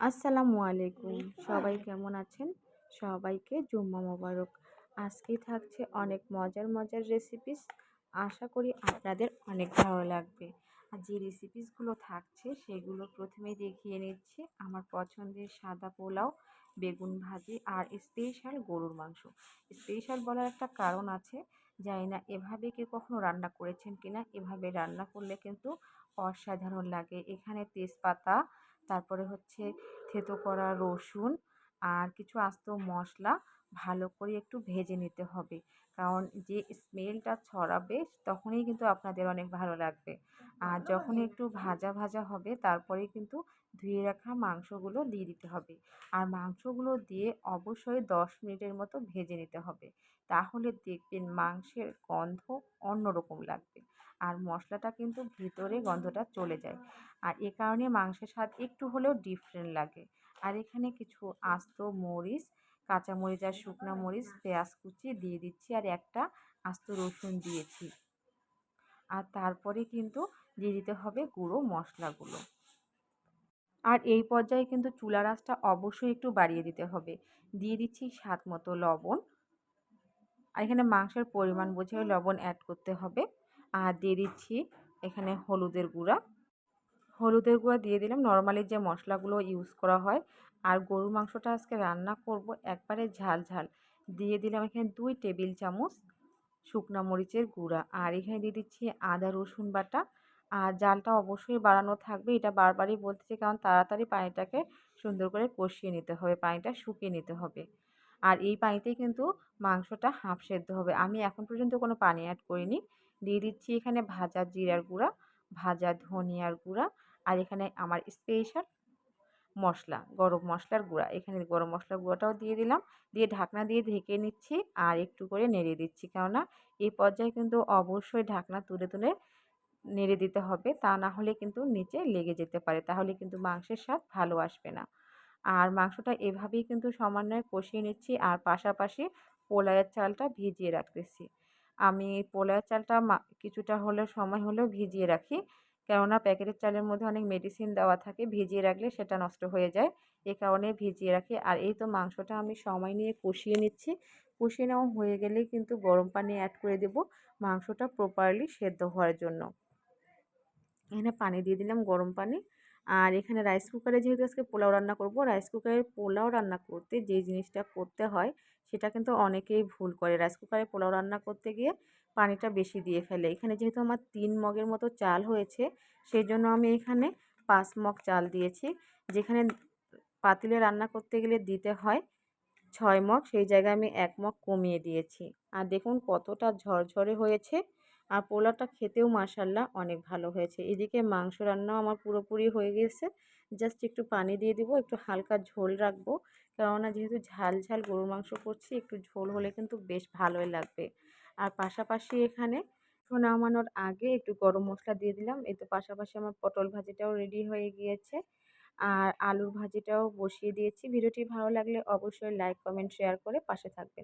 আসসালামু আলাইকুম। সবাই কেমন আছেন? সবাইকে জুম্মা মোবারক। আজকে থাকছে অনেক মজার মজার রেসিপিস। আশা করি আপনাদের অনেক ভালো লাগবে। আর যে রেসিপিসগুলো থাকছে সেগুলো প্রথমেই দেখিয়ে নিচ্ছি। আমার পছন্দের সাদা পোলাও, বেগুন ভাজি আর স্পেশাল গরুর মাংস। স্পেশাল বলার একটা কারণ আছে। জানি না এভাবে কেউ কখনো রান্না করেছেন কিনা। এভাবে রান্না করলে কিন্তু অসাধারণ লাগে। এখানে তেজপাতা, তারপরে হচ্ছে থেতো করা রসুন আর কিছু আস্ত মশলা ভালো করে একটু ভেজে নিতে হবে। কারণ যে স্মেলটা ছড়াবে তখনই কিন্তু আপনাদের অনেক ভালো লাগবে। আর যখন একটু ভাজা ভাজা হবে তারপরেই কিন্তু ধুয়ে রাখা মাংসগুলো দিয়ে দিতে হবে। আর মাংসগুলো দিয়ে অবশ্যই 10 মিনিটের মতো ভেজে নিতে হবে। তাহলে দেখবেন মাংসের গন্ধ অন্যরকম লাগবে। আর মশলাটা কিন্তু ভিতরে গন্ধটা চলে যায়। আর এ কারণে মাংসের স্বাদ একটু হলেও ডিফারেন্ট লাগে। আর এখানে কিছু আস্ত মরিচ, কাঁচা মরিচ আর শুকনা মরিচ, পেঁয়াজ কুচি দিয়ে দিচ্ছি আর একটা আস্ত রসুন দিয়েছি। আর তারপরে কিন্তু দিয়ে দিতে হবে গুঁড়ো মশলাগুলো। আর এই পর্যায়ে কিন্তু চুলার আঁচটা অবশ্যই একটু বাড়িয়ে দিতে হবে। দিয়ে দিচ্ছি স্বাদ মতো লবণ। আর এখানে মাংসের পরিমাণ বুঝে লবণ অ্যাড করতে হবে। আর দিয়ে দিচ্ছি এখানে হলুদের গুঁড়া। হলুদের গুঁড়া দিয়ে দিলাম, নরমালি যে মশলাগুলো ইউজ করা হয়। আর গরুর মাংসটা আজকে রান্না করব একবারে ঝাল ঝাল। দিয়ে দিলাম এখানে 2 টেবিল চামচ শুকনা মরিচের গুঁড়া। আর এখানে দিয়ে দিচ্ছি আদা রসুন বাটা। আর জালটা অবশ্যই বাড়ানো থাকবে, এটা বারবারই বলতেছি কারণ তাড়াতাড়ি পানিটাকে সুন্দর করে কষিয়ে নিতে হবে, পানিটা শুকিয়ে নিতে হবে। আর এই পানিতেই কিন্তু মাংসটা হাফ সেদ্ধ হবে। আমি এখন পর্যন্ত কোনো পানি অ্যাড করিনি। দিয়ে দিচ্ছি এখানে ভাজা জিরার গুঁড়া, ভাজা ধনিয়ার গুঁড়া আর এখানে আমার স্পেশাল মশলা, গরম মশলার গুঁড়া। এখানে গরম মশলার গুঁড়াটাও দিয়ে দিলাম। দিয়ে ঢাকনা দিয়ে ঢেকে নিচ্ছি আর একটু করে নেড়ে দিচ্ছি। কেননা এই পর্যায়ে কিন্তু অবশ্যই ঢাকনা তুলে তুলে নেড়ে দিতে হবে। তা না হলে কিন্তু নিচে লেগে যেতে পারে। তাহলে কিন্তু মাংসের স্বাদ ভালো আসবে না। আর মাংসটা এভাবেই কিন্তু সমন্বয়ে কষিয়ে নিচ্ছি আর পাশাপাশি পোলাওয়ের চালটা ভিজিয়ে রাখতেছি। আমি পোলাওয়ের চালটা কিছুটা হলেও সময় হলেও ভিজিয়ে রাখি। কেননা প্যাকেটের চালের মধ্যে অনেক মেডিসিন দেওয়া থাকে, ভিজিয়ে রাখলে সেটা নষ্ট হয়ে যায়। এ কারণে ভিজিয়ে রাখি। আর এই তো মাংসটা আমি সময় নিয়ে কষিয়ে নিচ্ছি। কষিয়ে নেওয়া হয়ে গেলেই কিন্তু গরম পানি অ্যাড করে দেব মাংসটা প্রপারলি সেদ্ধ হওয়ার জন্য। এখানে পানি দিয়ে দিলাম, গরম পানি। আর এখানে রাইস কুকারে যেহেতু আজকে পোলাও রান্না করব, রাইস কুকারে পোলাও রান্না করতে যে জিনিসটা করতে হয় সেটা কিন্তু অনেকেই ভুল করে। রাইস কুকারে পোলাও রান্না করতে গিয়ে পানিটা বেশি দিয়ে ফেলে। এখানে যেহেতু আমার 3 মগের মতো চাল হয়েছে সেই জন্য আমি এখানে 5 মগ চাল দিয়েছি। যেখানে পাতিলে রান্না করতে গেলে দিতে হয় 6 মগ, সেই জায়গায় আমি 1 মগ কমিয়ে দিয়েছি। আর দেখুন কতটা ঝরঝরে হয়েছে। আর পোলাওটা খেতেও মাশাআল্লাহ অনেক ভালো হয়েছে। এদিকে মাংস রান্নাও আমার পুরোপুরি হয়ে গিয়েছে। জাস্ট একটু পানি দিয়ে দিব, একটু হালকা ঝোল রাখবো। কেননা যেহেতু ঝাল ঝাল গরুর মাংস করছি, একটু ঝোল হলে কিন্তু বেশ ভালোই লাগবে। আর পাশাপাশি এখানে নামানোর আগে একটু গরম মশলা দিয়ে দিলাম। এই তো পাশাপাশি আমার পটল ভাজিটাও রেডি হয়ে গিয়েছে। আর আলুর ভাজিটাও বসিয়ে দিয়েছি। ভিডিওটি ভালো লাগলে অবশ্যই লাইক, কমেন্ট, শেয়ার করে পাশে থাকবেন।